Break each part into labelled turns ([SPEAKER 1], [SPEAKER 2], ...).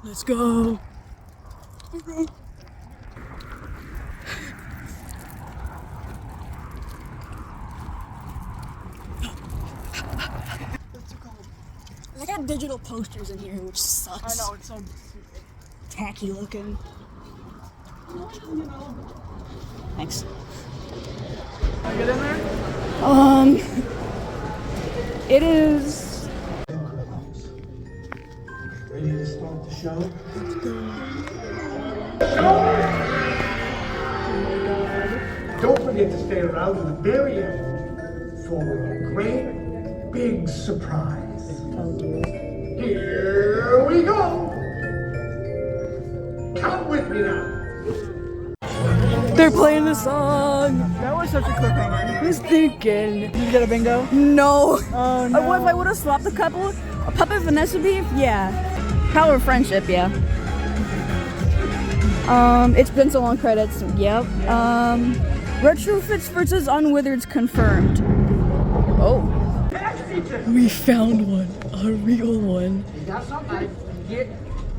[SPEAKER 1] Let's go. They got digital posters in here, which sucks.
[SPEAKER 2] I know, it's so
[SPEAKER 1] Tacky looking. Thanks.
[SPEAKER 2] Can I get in there?
[SPEAKER 1] It is.
[SPEAKER 3] Ready to start the show? Don't forget to stay around to the very end for a great big surprise. Here we go! Count with me now.
[SPEAKER 1] They're playing the song.
[SPEAKER 2] That was such a cliffhanger.
[SPEAKER 1] Who's thinking?
[SPEAKER 2] Did you get a bingo?
[SPEAKER 1] No.
[SPEAKER 2] Oh no.
[SPEAKER 1] What if I would have swapped a couple? A puppet Vanessa beef? Yeah. Power of friendship, yeah. It's been so long credits. Yep. Retrofits versus Unwithereds confirmed. Oh. We found one. A real one.
[SPEAKER 4] You got something?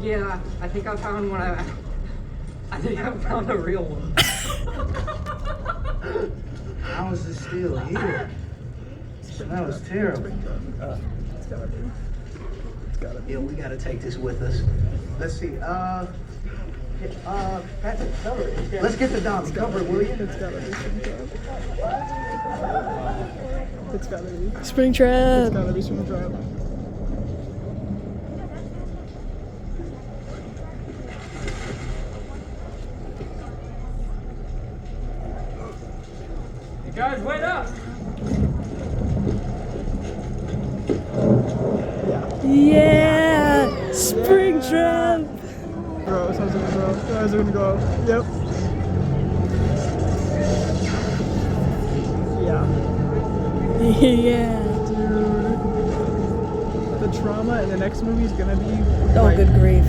[SPEAKER 4] Yeah, I think I found one. I think I found a real one.
[SPEAKER 3] How is this still here? That was terrible.
[SPEAKER 2] It's gotta be. It's gotta be.
[SPEAKER 3] Yeah, we gotta take this with us. Let's see. Patrick, cover it. Let's get the Donnie. Cover it, will you?
[SPEAKER 2] It's gotta be Springtrap. It's gotta be.
[SPEAKER 1] Springtrap.
[SPEAKER 2] It's gotta be Springtrap.
[SPEAKER 4] You guys, wait up!
[SPEAKER 1] Yeah. Springtrap.
[SPEAKER 2] Bro, how's it gonna go? How's it gonna go? Yep. Yeah.
[SPEAKER 1] Yeah.
[SPEAKER 2] Dude. The trauma in the next movie is gonna be.
[SPEAKER 1] Oh,
[SPEAKER 2] like,
[SPEAKER 1] good grief.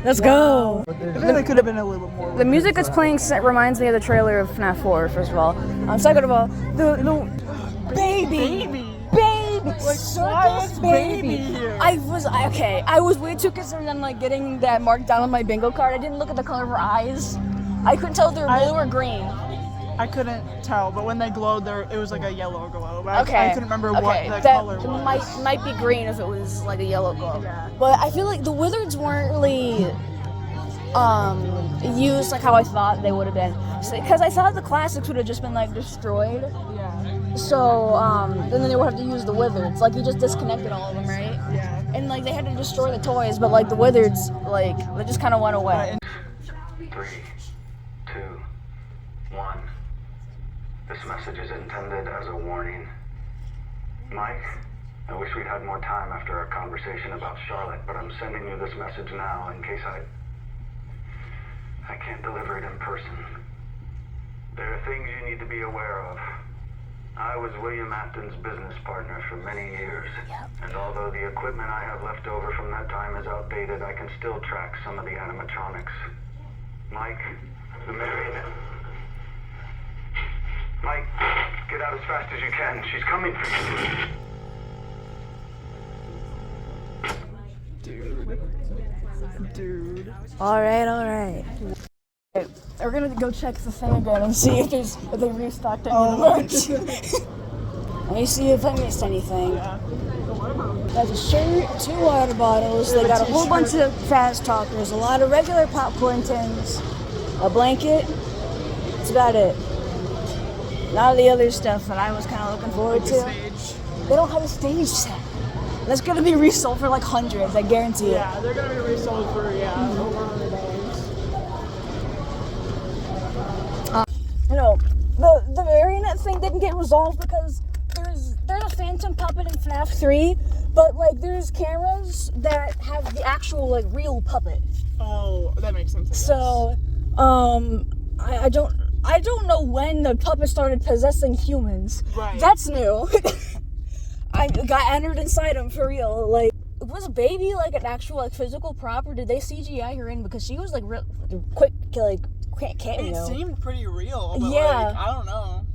[SPEAKER 1] Let's go.
[SPEAKER 2] I think they could have been a little bit more.
[SPEAKER 1] The music that's playing reminds me of the trailer of Fnaf 4, first of all. Second of all, the baby.
[SPEAKER 2] Like, why is baby here?
[SPEAKER 1] I was way too concerned on like getting that marked down on my bingo card. I didn't look at the color of her eyes. I couldn't tell if they were blue or green.
[SPEAKER 2] I couldn't tell, but when they glowed, it was like a yellow glow. But
[SPEAKER 1] Okay.
[SPEAKER 2] I couldn't remember what the
[SPEAKER 1] that
[SPEAKER 2] color was.
[SPEAKER 1] might be green if it was like a yellow glow.
[SPEAKER 2] Yeah.
[SPEAKER 1] But I feel like the wizards weren't really used like how I thought they would have been. Because I thought the classics would have just been like destroyed.
[SPEAKER 2] Yeah.
[SPEAKER 1] So then they would have to use the wizards. Like you just disconnected all of them, right?
[SPEAKER 2] Yeah.
[SPEAKER 1] And like they had to destroy the toys, but like the wizards, like they just kind of went away.
[SPEAKER 5] 3, 2, 1. This message is intended as a warning. Mike, I wish we'd had more time after our conversation about Charlotte, but I'm sending you this message now in case I can't deliver it in person. There are things you need to be aware of. I was William Afton's business partner for many years, and although the equipment I have left over from that time is outdated, I can still track some of the animatronics. Mike, the marinate. Mike, get out as fast as you can. She's coming for you.
[SPEAKER 2] Dude.
[SPEAKER 1] All right. We're gonna go check the thing again and see if they restocked any of the merch. Let me see if I missed anything.
[SPEAKER 2] Yeah.
[SPEAKER 1] There's a shirt, 2 water bottles. They got a whole bunch of fast talkers, a lot of regular popcorn tins, a blanket. That's about it. None of the other stuff that I was kind of looking forward to.
[SPEAKER 2] Stage.
[SPEAKER 1] They don't have a stage set. That's gonna be resold for like hundreds, I guarantee it.
[SPEAKER 2] Yeah, they're gonna be resold for over $100.
[SPEAKER 1] You know, the marionette thing didn't get resolved because there's a phantom puppet in Fnaf 3, but like there's cameras that have the actual like real puppet.
[SPEAKER 2] Oh, that makes sense.
[SPEAKER 1] So, I don't know when the puppet started possessing humans.
[SPEAKER 2] Right.
[SPEAKER 1] That's new. I got entered inside him for real. Like, was Baby like an actual like physical prop, or did they CGI her in because she was like real quick, like cameo?
[SPEAKER 2] It seemed pretty real. But
[SPEAKER 1] Yeah.
[SPEAKER 2] Like, I don't know.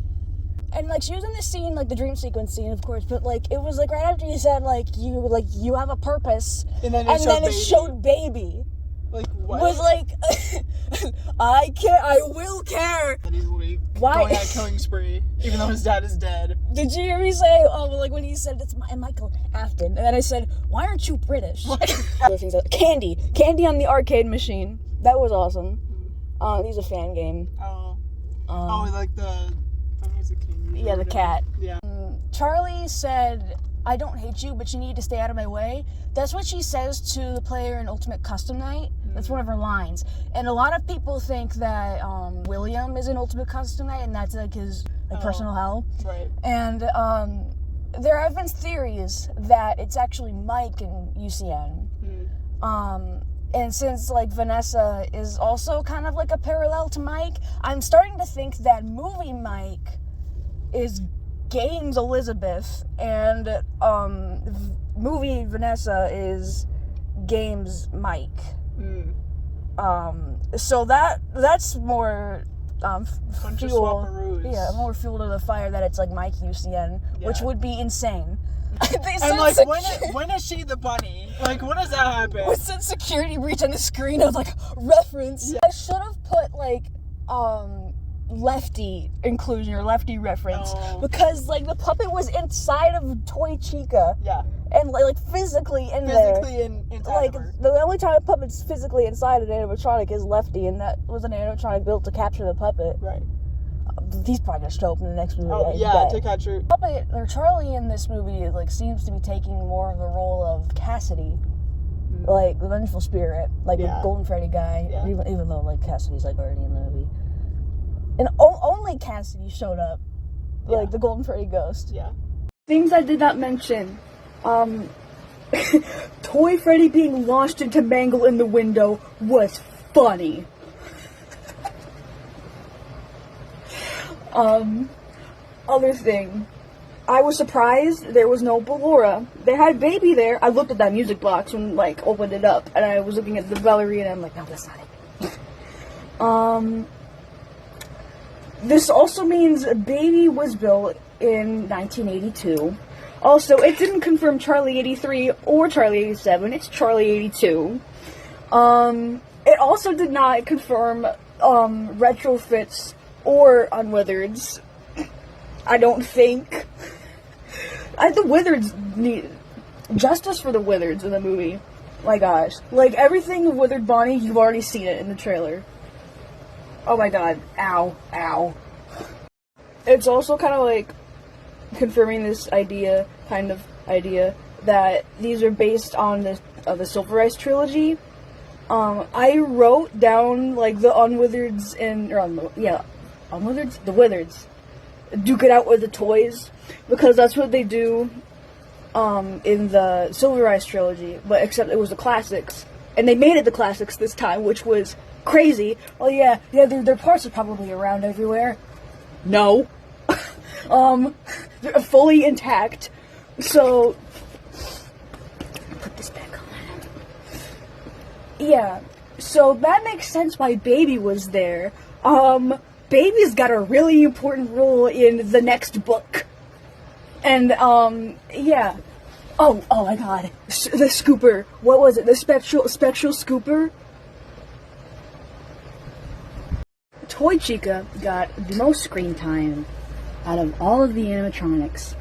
[SPEAKER 1] And, like, she was in the scene, like, the dream sequence scene, of course, but, like, it was, like, right after you said, you have a purpose.
[SPEAKER 2] And then
[SPEAKER 1] it showed baby.
[SPEAKER 2] Like, what?
[SPEAKER 1] Was, like, I will care.
[SPEAKER 2] And he's, like,
[SPEAKER 1] Why?
[SPEAKER 2] going on a killing spree, even though his dad is dead.
[SPEAKER 1] Did you hear me say, like, when he said, it's Michael Afton, and then I said, why aren't you British? Other things, Candy on the arcade machine. That was awesome. He's a fan game.
[SPEAKER 2] Like the music king.
[SPEAKER 1] Yeah, the cat.
[SPEAKER 2] Yeah.
[SPEAKER 1] Charlie said, I don't hate you, but you need to stay out of my way. That's what she says to the player in Ultimate Custom Night. That's one of her lines. And a lot of people think that William is in Ultimate Custom Night, and that's like his personal hell.
[SPEAKER 2] Right.
[SPEAKER 1] And there have been theories that it's actually Mike in UCN. And since, like, Vanessa is also kind of like a parallel to Mike, I'm starting to think that movie Mike is Games Elizabeth, and movie Vanessa is Games Mike. So that's more fuel. Yeah, more fuel to the fire that it's like Mike UCN, which would be insane.
[SPEAKER 2] And like, when is she the bunny? Like, when does that happen?
[SPEAKER 1] With some security breach on the screen of like reference. Yeah. I should have put like lefty inclusion or lefty reference because like the puppet was inside of Toy Chica.
[SPEAKER 2] Yeah.
[SPEAKER 1] And like physically in there.
[SPEAKER 2] Inside
[SPEAKER 1] like
[SPEAKER 2] of her.
[SPEAKER 1] the only time a puppet's physically inside an animatronic is Lefty, and that was an animatronic built to capture the puppet.
[SPEAKER 2] Right.
[SPEAKER 1] He's probably gonna show up in the next movie.
[SPEAKER 2] Oh yeah, to capture.
[SPEAKER 1] Puppet or Charlie in this movie like seems to be taking more of the role of Cassidy, like the vengeful spirit, like the Golden Freddy guy.
[SPEAKER 2] Yeah.
[SPEAKER 1] Even though like Cassidy's like already in the movie, and only Cassidy showed up, like the Golden Freddy ghost.
[SPEAKER 2] Yeah.
[SPEAKER 1] Things I did not mention. Toy Freddy being launched into Mangle in the window was funny. Other thing, I was surprised there was no Ballora. They had Baby there. I looked at that music box and like opened it up, and I was looking at the ballerina, and I'm like, no, that's not it. This also means Baby was built in 1982. Also, it didn't confirm Charlie 83 or Charlie 87. It's Charlie 82. It also did not confirm retrofits or Unwithereds. I don't think. The Withereds need justice for the Withereds in the movie. My gosh, like everything of Withered Bonnie, you've already seen it in the trailer. Oh my god! Ow! Ow! It's also kind of like confirming this kind of idea that these are based on the Silver Ice trilogy. I wrote down like the Unwithereds the Withereds duke it out with the toys because that's what they do in the Silver Ice trilogy, but except it was the classics, and they made it the classics this time, which was crazy. Oh yeah, their parts are probably around everywhere. No. They're fully intact. So, put this back on. Yeah, so that makes sense why Baby was there. Baby's got a really important role in the next book. And, yeah. Oh my god. The scooper. What was it? The spectral scooper? Toy Chica got the most screen time out of all of the animatronics.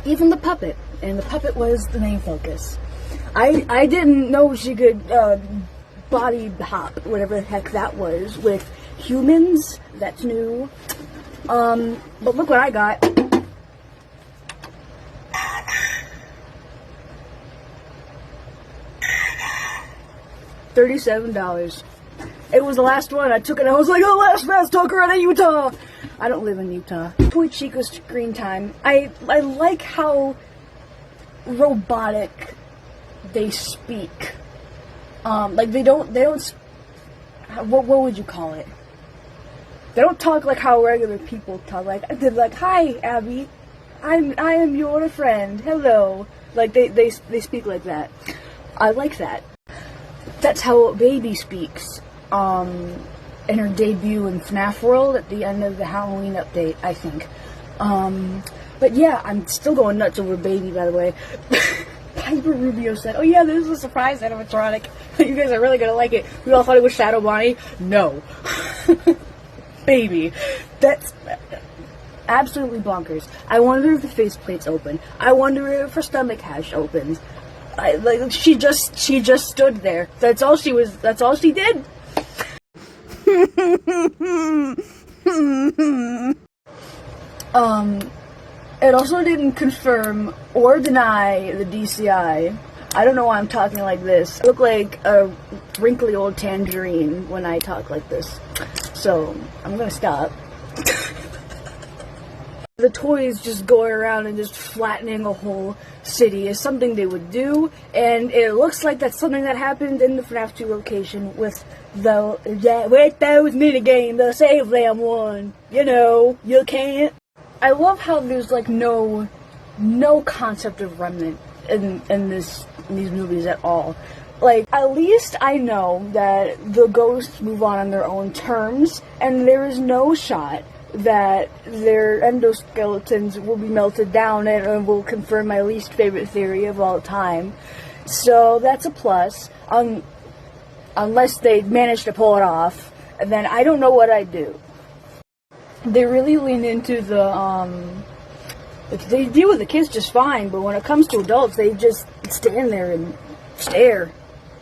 [SPEAKER 1] Even the puppet. And the puppet was the main focus. I didn't know she could body hop, whatever the heck that was, with humans. That's new. But look what I got. $37. It was the last one. I took it. I was like, oh, last fast talker out of Utah. I don't live in Utah. Toy Chica's screen time. I like how robotic they speak. Like they don't. What would you call it? They don't talk like how regular people talk. They're like, hi, Abby. I am your friend. Hello. Like they speak like that. I like that. That's how Baby speaks. In her debut in Fnaf World at the end of the Halloween update, I think. But yeah, I'm still going nuts over Baby, by the way. Piper Rubio said, "Oh yeah, this is a surprise animatronic. You guys are really gonna like it. We all thought it was Shadow Bonnie. No. Baby. That's absolutely bonkers. I wonder if the faceplate's open. I wonder if her stomach hash opens. She just stood there. That's all she did." It also didn't confirm or deny the DCI. I don't know why I'm talking like this. I look like a wrinkly old tangerine when I talk like this. So, I'm gonna stop. The toys just going around and just flattening a whole city is something they would do, and it looks like that's something that happened in the Fnaf 2 location with those minigames, the save them one. You know, you can't. I love how there's like no concept of remnant in these movies at all. Like, at least I know that the ghosts move on their own terms, and there is no shot that their endoskeletons will be melted down, and will confirm my least favorite theory of all time. So that's a plus. Unless they manage to pull it off, and then I don't know what I'd do. They really lean into they deal with the kids just fine, but when it comes to adults, they just stand there and stare.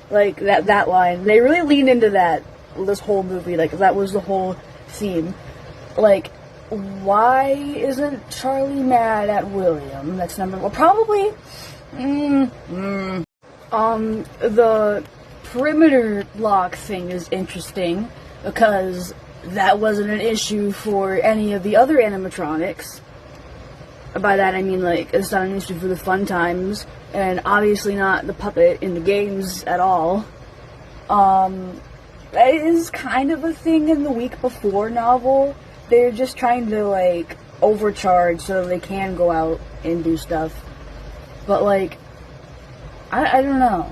[SPEAKER 1] Like, that line. They really lean into that, this whole movie. Like, that was the whole theme. Like, why isn't Charlie mad at William? That's number one. Probably, the perimeter lock thing is interesting, because that wasn't an issue for any of the other animatronics. By that I mean, like, it's not an issue for the Fun Times, and obviously not the puppet in the games at all. That is kind of a thing in the Week Before novel. They're just trying to, like, overcharge so they can go out and do stuff. But, like, I don't know.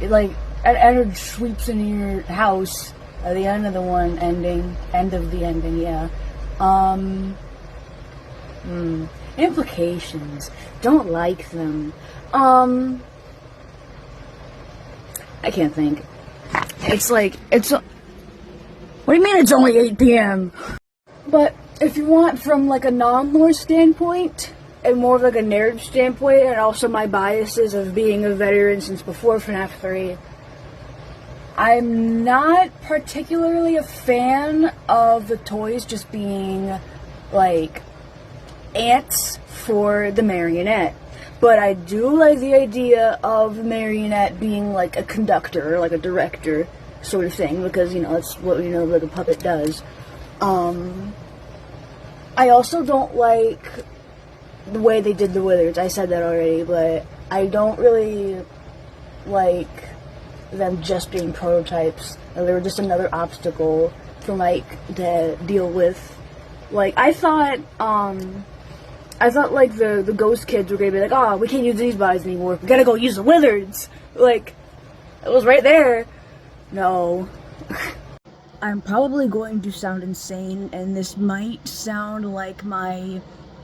[SPEAKER 1] Like, Edward sweeps into your house at the end of the end of the ending, yeah. Implications. Don't like them. I can't think. It's like, what do you mean it's only 8 p.m.? But if you want from like a non-lore standpoint, and more of like a narrative standpoint, and also my biases of being a veteran since before Fnaf 3, I'm not particularly a fan of the toys just being like ants for the marionette. But I do like the idea of the marionette being like a conductor, like a director sort of thing, because, you know, that's what we know that a puppet does. I also don't like the way they did the wizards. I said that already, but I don't really like them just being prototypes. They were just another obstacle for Mike to deal with. Like, I thought like the ghost kids were gonna be like, oh, we can't use these bodies anymore. We gotta go use the wizards. Like, it was right there. No. I'm probably going to sound insane, and this might sound like my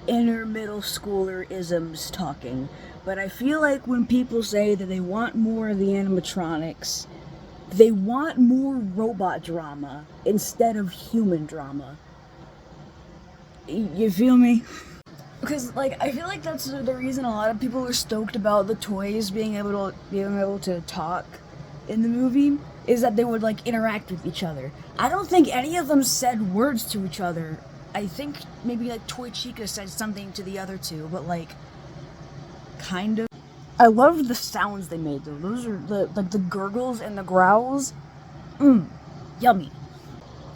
[SPEAKER 1] inner middle schooler isms talking, but I feel like when people say that they want more of the animatronics, they want more robot drama instead of human drama. You feel me? Because, like, I feel like that's the reason a lot of people are stoked about the toys being able to talk in the movie, is that they would, like, interact with each other. I don't think any of them said words to each other. I think maybe, like, Toy Chica said something to the other two, but, like, kind of. I loved the sounds they made, though. Those are, the gurgles and the growls. Yummy.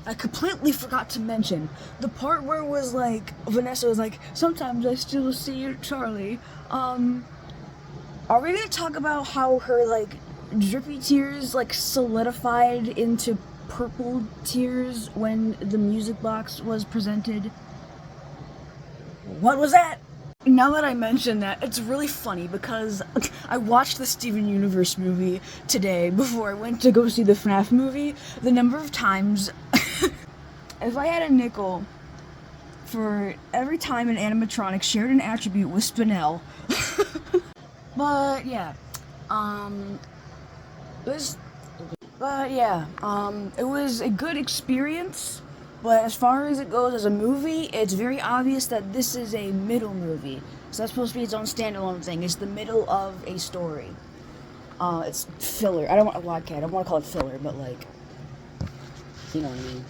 [SPEAKER 1] I completely forgot to mention the part where it was, like, Vanessa was like, sometimes I still see Charlie. Are we gonna talk about how her, like, drippy tears, like, solidified into purple tears when the music box was presented? What was that? Now that I mention that, it's really funny because I watched the Steven Universe movie today before I went to go see the FNAF movie. The number of times, if I had a nickel for every time an animatronic shared an attribute with Spinel. But yeah, it was a good experience. But as far as it goes as a movie, it's very obvious that this is a middle movie. So that's supposed to be its own standalone thing. It's the middle of a story. It's filler. I don't want to call it filler, but like, you know what I mean.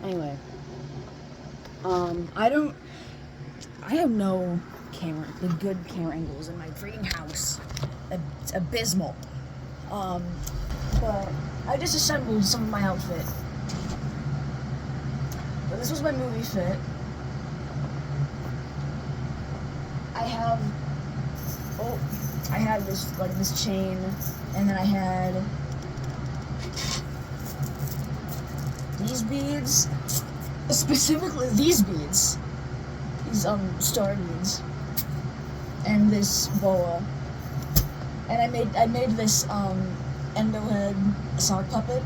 [SPEAKER 1] Anyway, I have no good camera angles in my freaking house. It's abysmal. But I disassembled some of my outfit. But this was my movie fit. I had this chain, and then I had these beads, specifically these beads, these star beads, and this boa, and I made this endo head sock puppet.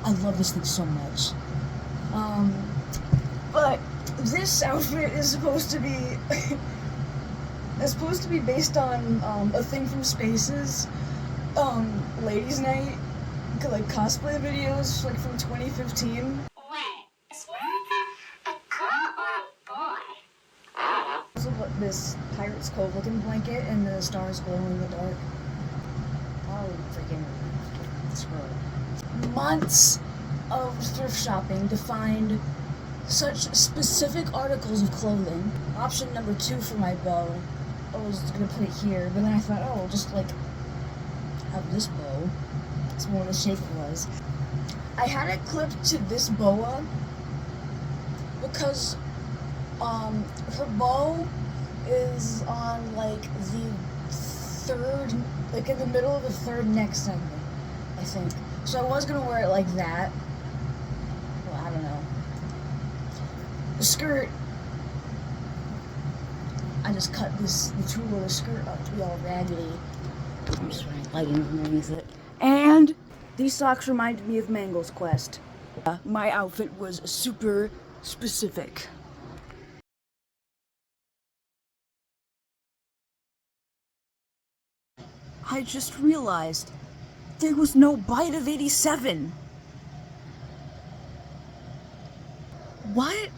[SPEAKER 1] I love this thing so much. But this outfit is supposed to be based on a thing from Spaces, Ladies Night, like cosplay videos, like from 2015.
[SPEAKER 6] Wait, is America a girl or a boy?
[SPEAKER 1] Also, this Pirate's Cove looking blanket and the stars glow in the dark. Oh, freaking scroll. Months of thrift shopping to find such specific articles of clothing. Option number 2 for my bow, I was gonna put it here, but then I thought, oh, I'll just like have this bow. It's more the shape it was. I had it clipped to this boa because her bow is on like the third, like in the middle of the third neck segment, I think. So I was gonna wear it like that. Well, I don't know. The skirt, I just cut the tulle of the skirt up to be all raggedy. I'm just wearing leggings underneath it. And these socks reminded me of Mangle's Quest. My outfit was super specific. I just realized there was no Bite of 87. What?